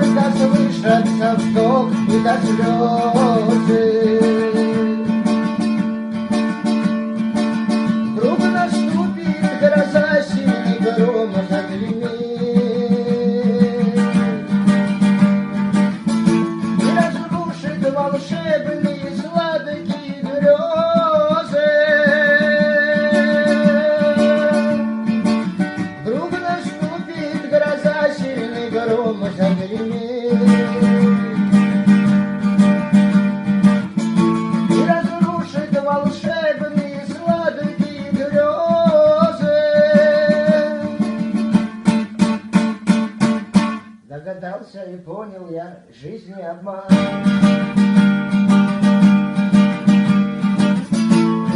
только слышатся вздох и до слезы. Вдруг наступит гроза, сильный гром загремит, и разрушит волшебные сладкие грезы. Вдруг наступит гроза, сильный гром загремит, и разрушит волшебные сладкие грезы. Догадался и понял я жизни обман.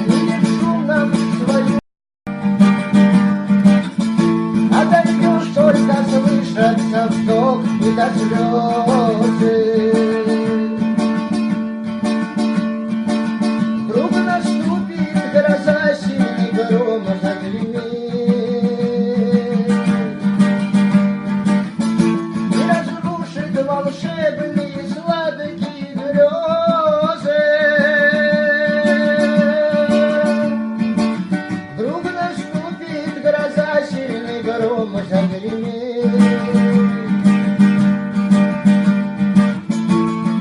Видишь шумном свою, отойдешь, только слышатся вздох и до слезы. Вдруг наступит гроза, сильный гром загремит, и разрушит волшебные сладкие грезы. Вдруг наступит гроза, сильный гром загремит,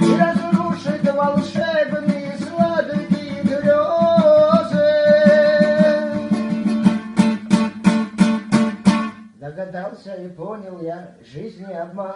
и разрушит волшебные сладкие грезы. Догадался и понял я жизни обман.